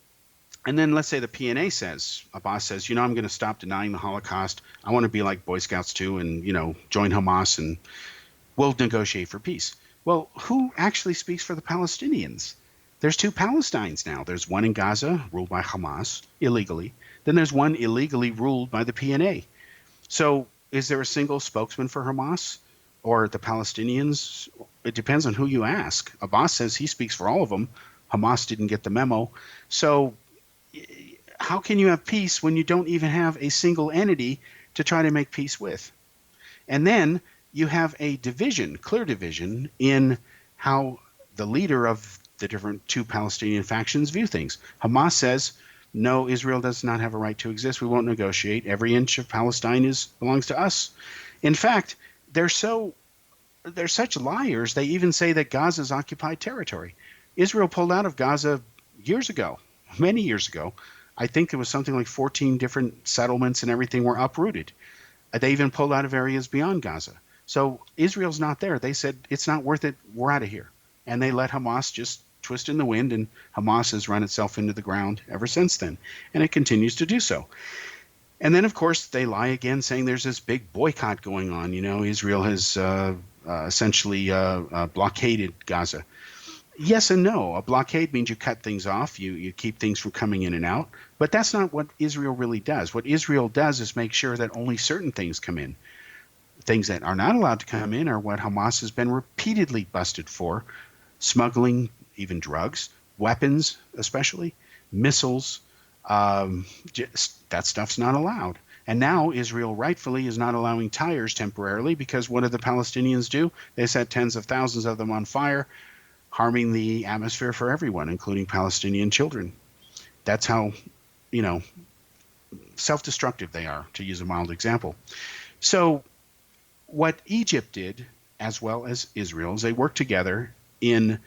and then let's say the PNA says, Abbas says, I'm going to stop denying the Holocaust. I want to be like Boy Scouts too and, join Hamas and we'll negotiate for peace. Well, who actually speaks for the Palestinians? There's two Palestines now. There's one in Gaza, ruled by Hamas, illegally. Then there's one illegally ruled by the PNA. So is there a single spokesman for Hamas? or the Palestinians. It depends on who you ask. Abbas says he speaks for all of them. Hamas didn't get the memo. So how can you have peace when you don't even have a single entity to try to make peace with? And then you have a division, clear division, in how the leader of the different two Palestinian factions view things. Hamas says, no, Israel does not have a right to exist. We won't negotiate. Every inch of Palestine belongs to us. In fact, they're such liars, they even say that Gaza is occupied territory. Israel pulled out of Gaza years ago, many years ago. I think it was something like 14 different settlements and everything were uprooted. They even pulled out of areas beyond Gaza. So Israel's not there. They said, it's not worth it. We're out of here. And they let Hamas just twist in the wind, and Hamas has run itself into the ground ever since then. And it continues to do so. And then, of course, they lie again, saying there's this big boycott going on. You know, Israel has essentially blockaded Gaza. Yes and no. A blockade means you cut things off, you keep things from coming in and out. But that's not what Israel really does. What Israel does is make sure that only certain things come in. Things that are not allowed to come in are what Hamas has been repeatedly busted for: smuggling, even drugs, weapons, especially missiles. That stuff's not allowed. And now Israel rightfully is not allowing tires temporarily, because what did the Palestinians do? They set tens of thousands of them on fire, harming the atmosphere for everyone, including Palestinian children. That's how, self-destructive they are, to use a mild example. So what Egypt did, as well as Israel, is they worked together in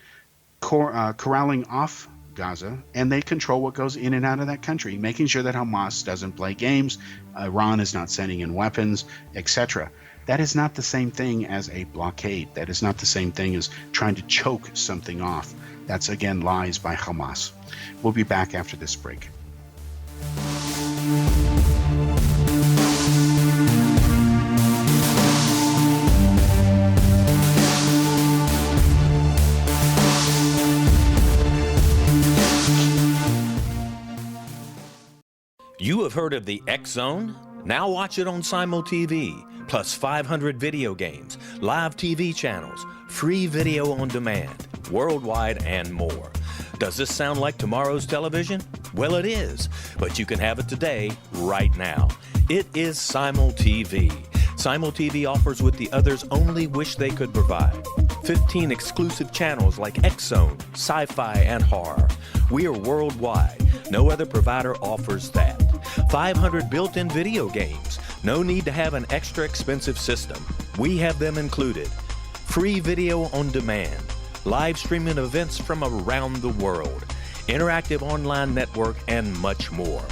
corralling off Gaza, and they control what goes in and out of that country, making sure that Hamas doesn't play games, Iran is not sending in weapons, etc. That is not the same thing as a blockade. That is not the same thing as trying to choke something off. That's, again, lies by Hamas. We'll be back after this break. You have heard of the X Zone? Now watch it on Simul TV, plus 500 video games, live TV channels, free video on demand, worldwide, and more. Does this sound like tomorrow's television? Well, it is, but you can have it today, right now. It is Simul TV. Simul TV offers what the others only wish they could provide. 15 exclusive channels like X Zone, sci-fi, and horror. We are worldwide. No other provider offers that. 500 built-in video games. No need to have an extra expensive system. We have them included. Free video on demand. Live streaming events from around the world. Interactive online network, and much more.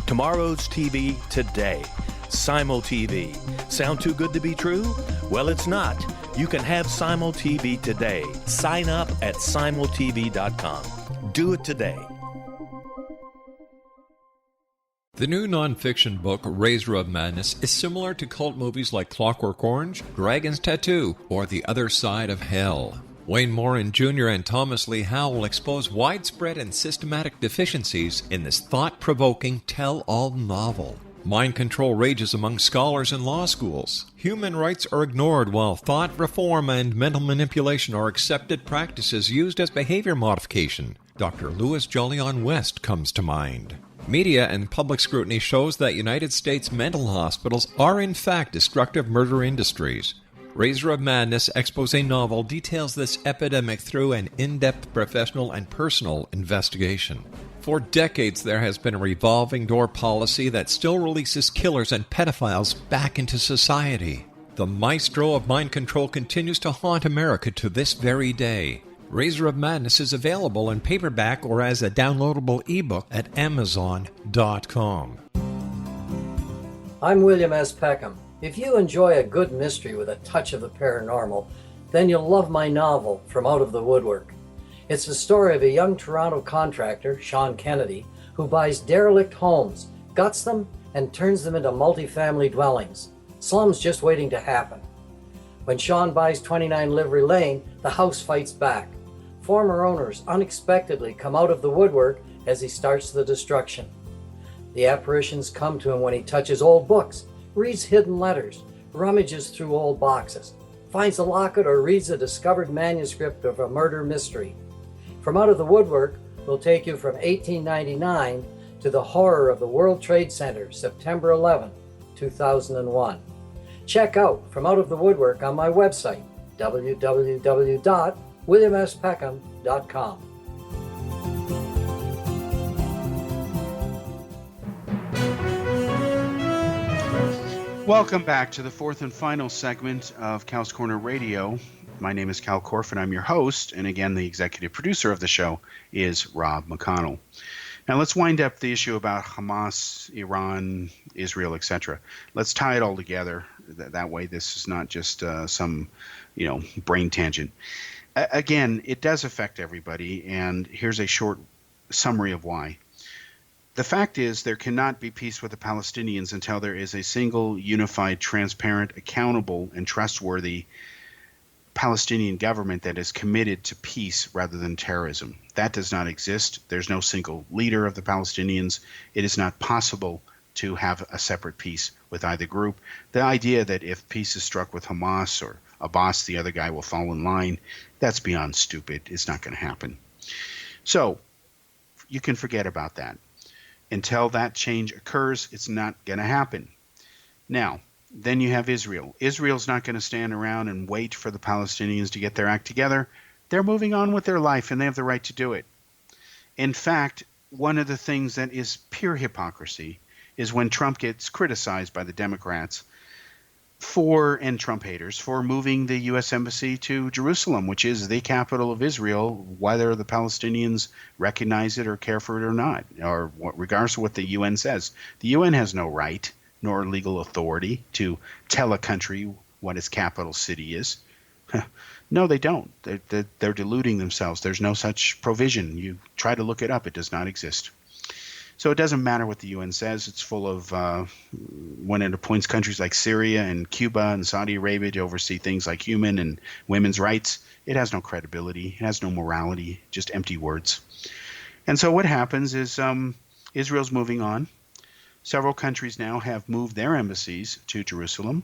Tomorrow's TV today. Simul TV. Sound too good to be true? Well, it's not. You can have Simul TV today. Sign up at simultv.com. Do it today. The new nonfiction book, Razor of Madness, is similar to cult movies like Clockwork Orange, Dragon's Tattoo, or The Other Side of Hell. Wayne Morin Jr. and Thomas Lee Howe will expose widespread and systematic deficiencies in this thought-provoking tell-all novel. Mind control rages among scholars in law schools. Human rights are ignored while thought reform and mental manipulation are accepted practices used as behavior modification. Dr. Louis Jolyon West comes to mind. Media and public scrutiny shows that United States mental hospitals are in fact destructive murder industries. Razor of Madness expose novel details this epidemic through an in-depth professional and personal investigation. For decades, there has been a revolving door policy that still releases killers and pedophiles back into society. The maestro of mind control continues to haunt America to this very day. Razor of Madness is available in paperback or as a downloadable ebook at Amazon.com. I'm William S. Peckham. If you enjoy a good mystery with a touch of the paranormal, then you'll love my novel, From Out of the Woodwork. It's the story of a young Toronto contractor, Sean Kennedy, who buys derelict homes, guts them, and turns them into multifamily dwellings. Slums just waiting to happen. When Sean buys 29 Livery Lane, the house fights back. Former owners unexpectedly come out of the woodwork as he starts the destruction. The apparitions come to him when he touches old books, reads hidden letters, rummages through old boxes. finds a locket or reads a discovered manuscript of a murder mystery. From Out of the Woodwork will take you from 1899 to the horror of the World Trade Center, September 11, 2001. Check out From Out of the Woodwork on my website, www.williamspeckham.com. Welcome back to the fourth and final segment of Cal's Corner Radio. My name is Kal Korff, and I'm your host. And again, the executive producer of the show is Rob McConnell. Now let's wind up the issue about Hamas, Iran, Israel, etc. Let's tie it all together. That way, this is not just some, brain tangent. Again, it does affect everybody, and here's a short summary of why. The fact is, there cannot be peace with the Palestinians until there is a single, unified, transparent, accountable, and trustworthy Palestinian government that is committed to peace rather than terrorism. That does not exist. There's no single leader of the Palestinians. It is not possible to have a separate peace with either group. The idea that if peace is struck with Hamas or Abbas, the other guy will fall in line, that's beyond stupid. It's not going to happen. So you can forget about that. Until that change occurs, it's not going to happen. Now, then you have Israel. Israel's not going to stand around and wait for the Palestinians to get their act together. They're moving on with their life, and they have the right to do it. In fact, one of the things that is pure hypocrisy is when Trump gets criticized by the Democrats and Trump haters for moving the U.S. Embassy to Jerusalem, which is the capital of Israel, whether the Palestinians recognize it or care for it or not, or regardless of what the UN says. The UN has no right nor legal authority to tell a country what its capital city is. No, they don't. They're deluding themselves. There's no such provision. You try to look it up. It does not exist. So it doesn't matter what the UN says. It's full of, when it appoints countries like Syria and Cuba and Saudi Arabia to oversee things like human and women's rights, it has no credibility. It has no morality, just empty words. And so what happens is Israel's moving on. Several countries now have moved their embassies to Jerusalem.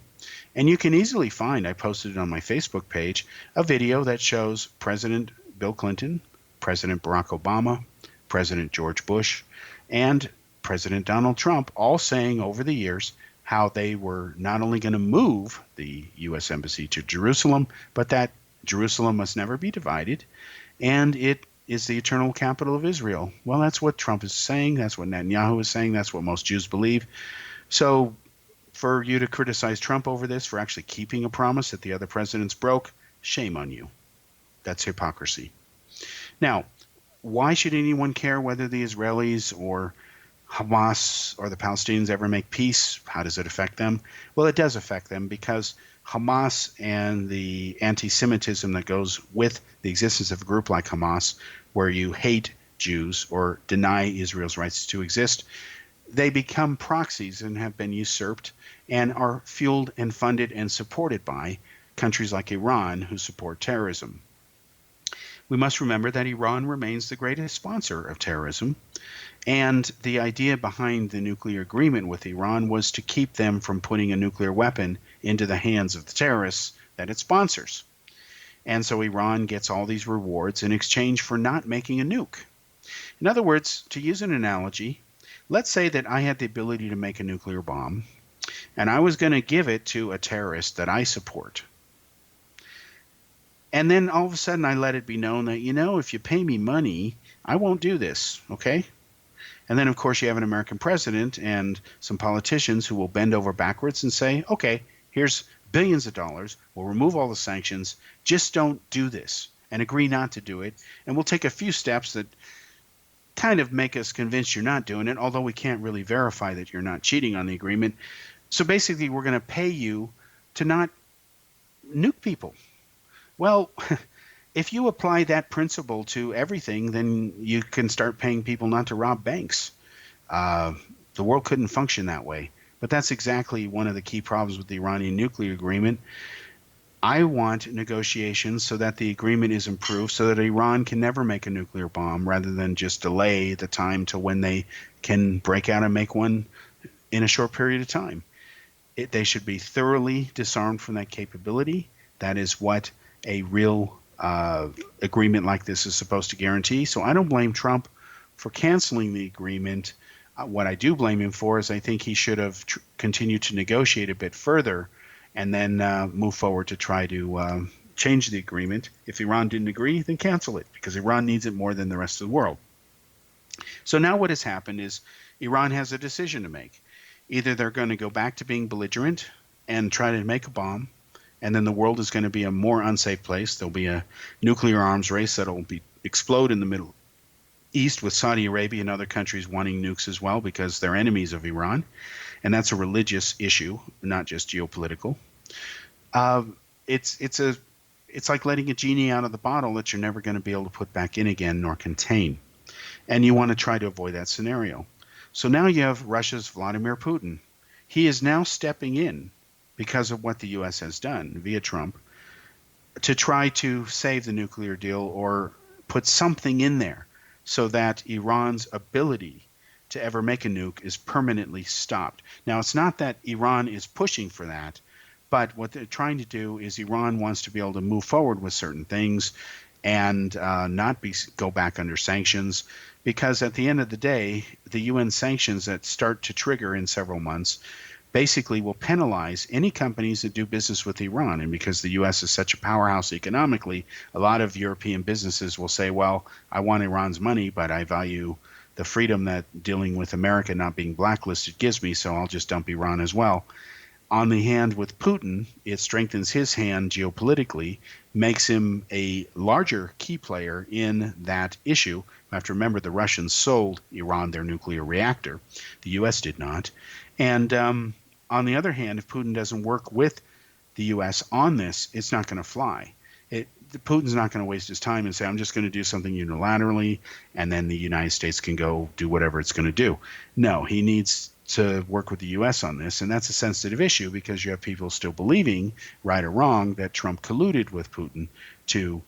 And you can easily find, I posted it on my Facebook page, a video that shows President Bill Clinton, President Barack Obama, President George Bush, and President Donald Trump all saying over the years how they were not only going to move the U.S. Embassy to Jerusalem, but that Jerusalem must never be divided, and it is the eternal capital of Israel. Well, that's what Trump is saying. That's what Netanyahu is saying. That's what most Jews believe. So for you to criticize Trump over this, for actually keeping a promise that the other presidents broke, shame on you. That's hypocrisy. Now, why should anyone care whether the Israelis or Hamas or the Palestinians ever make peace? How does it affect them? Well, it does affect them because Hamas and the anti-Semitism that goes with the existence of a group like Hamas, where you hate Jews or deny Israel's rights to exist, they become proxies and have been usurped and are fueled and funded and supported by countries like Iran who support terrorism. We must remember that Iran remains the greatest sponsor of terrorism, and the idea behind the nuclear agreement with Iran was to keep them from putting a nuclear weapon into the hands of the terrorists that it sponsors. And so Iran gets all these rewards in exchange for not making a nuke. In other words, to use an analogy, let's say that I had the ability to make a nuclear bomb, and I was going to give it to a terrorist that I support. And then all of a sudden I let it be known that, if you pay me money, I won't do this, okay? And then, of course, you have an American president and some politicians who will bend over backwards and say, okay, here's billions of dollars. We'll remove all the sanctions. Just don't do this and agree not to do it. And we'll take a few steps that kind of make us convinced you're not doing it, although we can't really verify that you're not cheating on the agreement. So basically, we're going to pay you to not nuke people. Well, if you apply that principle to everything, then you can start paying people not to rob banks. The world couldn't function that way. But that's exactly one of the key problems with the Iranian nuclear agreement. I want negotiations so that the agreement is improved so that Iran can never make a nuclear bomb rather than just delay the time to when they can break out and make one in a short period of time. They should be thoroughly disarmed from that capability. That is what a real agreement like this is supposed to guarantee. So I don't blame Trump for canceling the agreement. What I do blame him for is I think he should have continued to negotiate a bit further and then move forward to try to change the agreement. If Iran didn't agree, then cancel it, because Iran needs it more than the rest of the world. So now what has happened is Iran has a decision to make. Either they're going to go back to being belligerent and try to make a bomb, and then the world is going to be a more unsafe place. There'll be a nuclear arms race that'll explode in the Middle East, with Saudi Arabia and other countries wanting nukes as well because they're enemies of Iran. And that's a religious issue, not just geopolitical. It's like letting a genie out of the bottle that you're never going to be able to put back in again nor contain. And you want to try to avoid that scenario. So now you have Russia's Vladimir Putin. He is now stepping in because of what the U.S. has done via Trump to try to save the nuclear deal or put something in there so that Iran's ability to ever make a nuke is permanently stopped. Now, it's not that Iran is pushing for that, but what they're trying to do is Iran wants to be able to move forward with certain things and not go back under sanctions, because at the end of the day, the UN sanctions that start to trigger in several months basically will penalize any companies that do business with Iran. And because the U.S. is such a powerhouse economically, a lot of European businesses will say, well, I want Iran's money, but I value the freedom that dealing with America not being blacklisted gives me, so I'll just dump Iran as well. On the hand with Putin, it strengthens his hand geopolitically, makes him a larger key player in that issue. You have to remember the Russians sold Iran their nuclear reactor. The U.S. did not. And on the other hand, if Putin doesn't work with the U.S. on this, it's not going to fly. Putin's not going to waste his time and say, I'm just going to do something unilaterally, and then the United States can go do whatever it's going to do. No, he needs to work with the U.S. on this, and that's a sensitive issue because you have people still believing, right or wrong, that Trump colluded with Putin to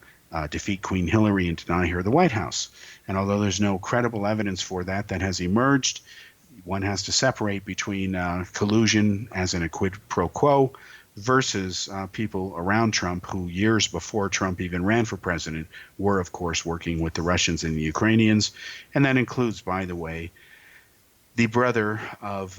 defeat Queen Hillary and deny her the White House. And although there's no credible evidence for that has emerged, one has to separate between collusion as in a quid pro quo versus people around Trump who years before Trump even ran for president were, of course, working with the Russians and the Ukrainians. And that includes, by the way, the brother of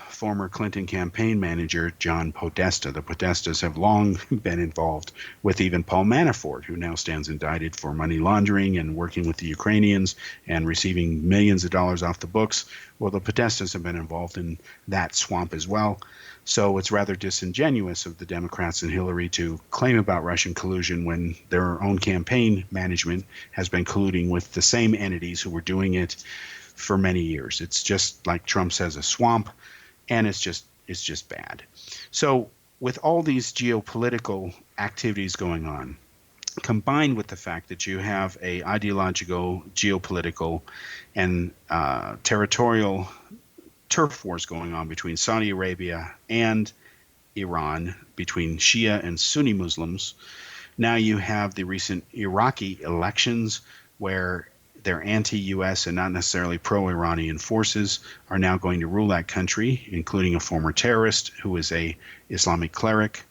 former Clinton campaign manager John Podesta. The Podestas have long been involved with even Paul Manafort, who now stands indicted for money laundering and working with the Ukrainians and receiving millions of dollars off the books. Well, the Podestas have been involved in that swamp as well. So it's rather disingenuous of the Democrats and Hillary to claim about Russian collusion when their own campaign management has been colluding with the same entities who were doing it for many years. It's just, like Trump says, a swamp, and it's just bad. So with all these geopolitical activities going on, combined with the fact that you have a ideological, geopolitical, and territorial turf wars going on between Saudi Arabia and Iran, between Shia and Sunni Muslims, now you have the recent Iraqi elections where their anti-U.S. and not necessarily pro-Iranian forces are now going to rule that country, including a former terrorist who is a Islamic cleric.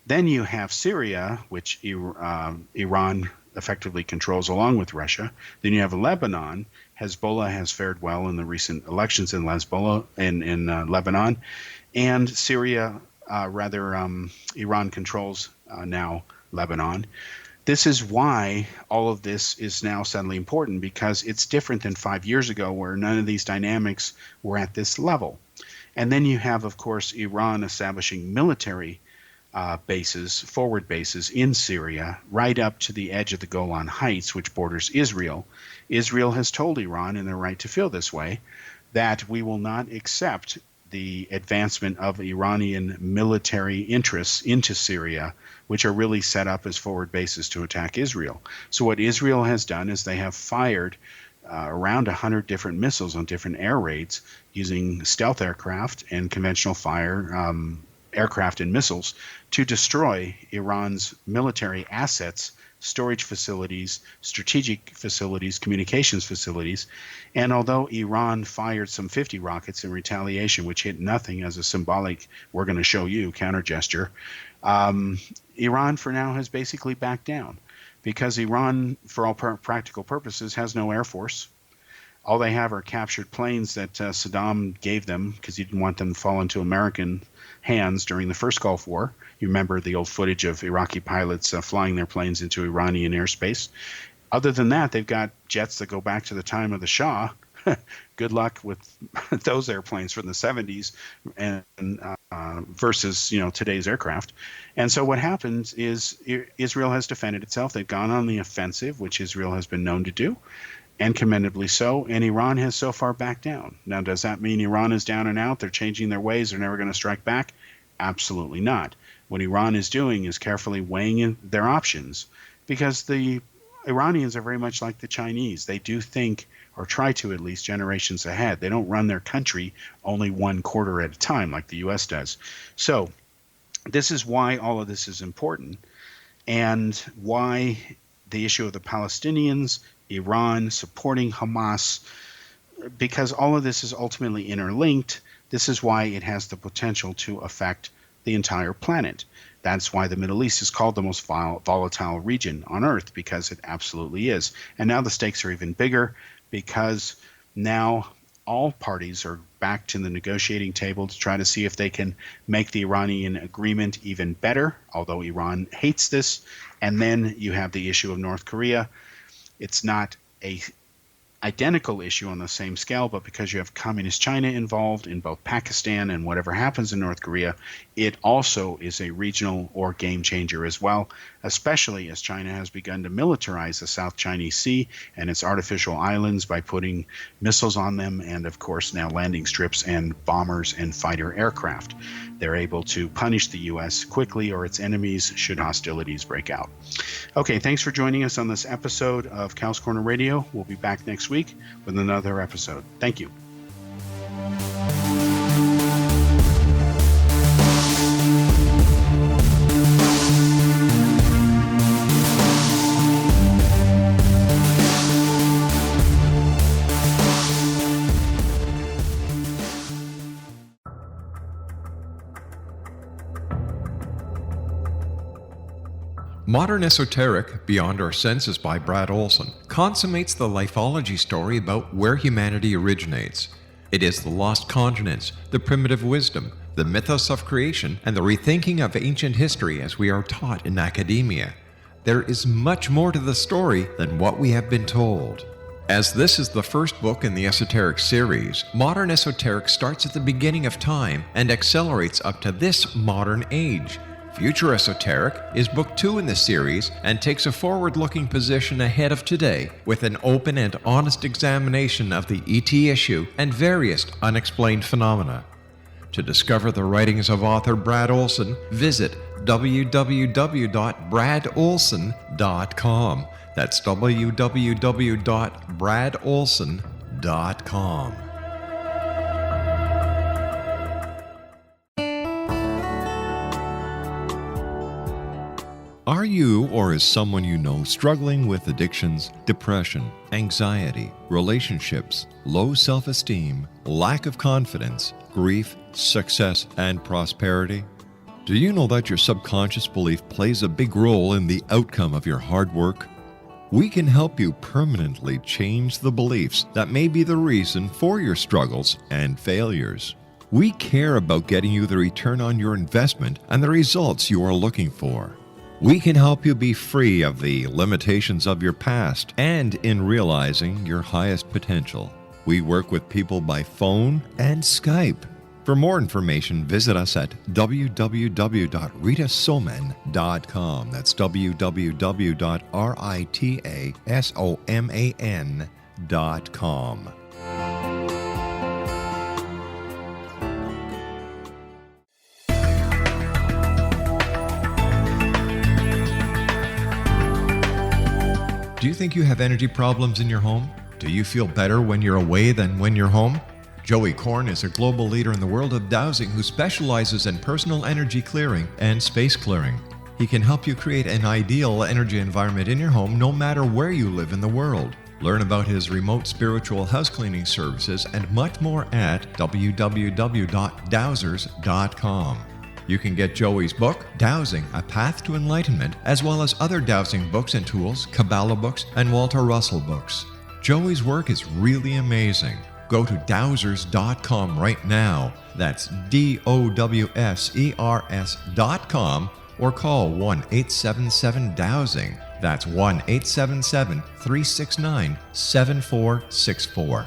Then you have Syria, which Iran effectively controls along with Russia. Then you have Lebanon. Hezbollah has fared well in the recent elections in Lebanon. And Syria, Iran controls now Lebanon. This is why all of this is now suddenly important, because it's different than 5 years ago where none of these dynamics were at this level. And then you have, of course, Iran establishing military bases, forward bases in Syria, right up to the edge of the Golan Heights, which borders Israel. Israel has told Iran, and they're right to feel this way, that we will not accept the advancement of Iranian military interests into Syria, which are really set up as forward bases to attack Israel. So what Israel has done is they have fired around 100 different missiles on different air raids using stealth aircraft and conventional fire aircraft and missiles to destroy Iran's military assets, storage facilities, strategic facilities, communications facilities. And although Iran fired some 50 rockets in retaliation, which hit nothing as a symbolic, we're going to show you, counter gesture, Iran for now has basically backed down because Iran, for all practical purposes, has no air force. All they have are captured planes that Saddam gave them because he didn't want them to fall into American hands during the first Gulf War. You remember the old footage of Iraqi pilots flying their planes into Iranian airspace. Other than that, they've got jets that go back to the time of the Shah. Good luck with those airplanes from the 70s and versus today's aircraft. And so what happens is Israel has defended itself. They've gone on the offensive, which Israel has been known to do, and commendably so. And Iran has so far backed down. Now, does that mean Iran is down and out? They're changing their ways. They're never going to strike back? Absolutely not. What Iran is doing is carefully weighing in their options, because the Iranians are very much like the Chinese. They do think, or try to at least, generations ahead. They don't run their country only one quarter at a time like the U.S. does. So this is why all of this is important, and why the issue of the Palestinians, Iran supporting Hamas, because all of this is ultimately interlinked. This is why it has the potential to affect the entire planet. That's why the Middle East is called the most volatile region on Earth, because it absolutely is. And now the stakes are even bigger, because now all parties are back to the negotiating table to try to see if they can make the Iranian agreement even better, although Iran hates this. And then you have the issue of North Korea. It's not a identical issue on the same scale, but because you have communist China involved in both Pakistan and whatever happens in North Korea, it also is a regional or game changer as well, especially as China has begun to militarize the South Chinese Sea and its artificial islands by putting missiles on them, and of course now landing strips and bombers and fighter aircraft. They're able to punish the U.S. quickly or its enemies should hostilities break out. Okay, thanks for joining us on this episode of Cal's Corner Radio. We'll be back next week with another episode. Thank you. Modern Esoteric, Beyond Our Senses by Brad Olson, consummates the lifeology story about where humanity originates. It is the lost continents, the primitive wisdom, the mythos of creation, and the rethinking of ancient history as we are taught in academia. There is much more to the story than what we have been told. As this is the first book in the Esoteric series, Modern Esoteric starts at the beginning of time and accelerates up to this modern age. Future Esoteric is book 2 in the series and takes a forward-looking position ahead of today with an open and honest examination of the ET issue and various unexplained phenomena. To discover the writings of author Brad Olson, visit www.bradolson.com. That's www.bradolson.com. Are you or is someone you know struggling with addictions, depression, anxiety, relationships, low self-esteem, lack of confidence, grief, success, and prosperity? Do you know that your subconscious belief plays a big role in the outcome of your hard work? We can help you permanently change the beliefs that may be the reason for your struggles and failures. We care about getting you the return on your investment and the results you are looking for. We can help you be free of the limitations of your past and in realizing your highest potential. We work with people by phone and Skype. For more information, visit us at www.ritasoman.com. That's www.ritasoman.com. Do you think you have energy problems in your home? Do you feel better when you're away than when you're home? Joey Korn is a global leader in the world of dowsing who specializes in personal energy clearing and space clearing. He can help you create an ideal energy environment in your home no matter where you live in the world. Learn about his remote spiritual house cleaning services and much more at www.dowsers.com. You can get Joey's book, Dowsing, A Path to Enlightenment, as well as other dowsing books and tools, Kabbalah books, and Walter Russell books. Joey's work is really amazing. Go to dowsers.com right now. That's DOWSERS.com, or call 1-877-DOWSING. That's 1-877-369-7464.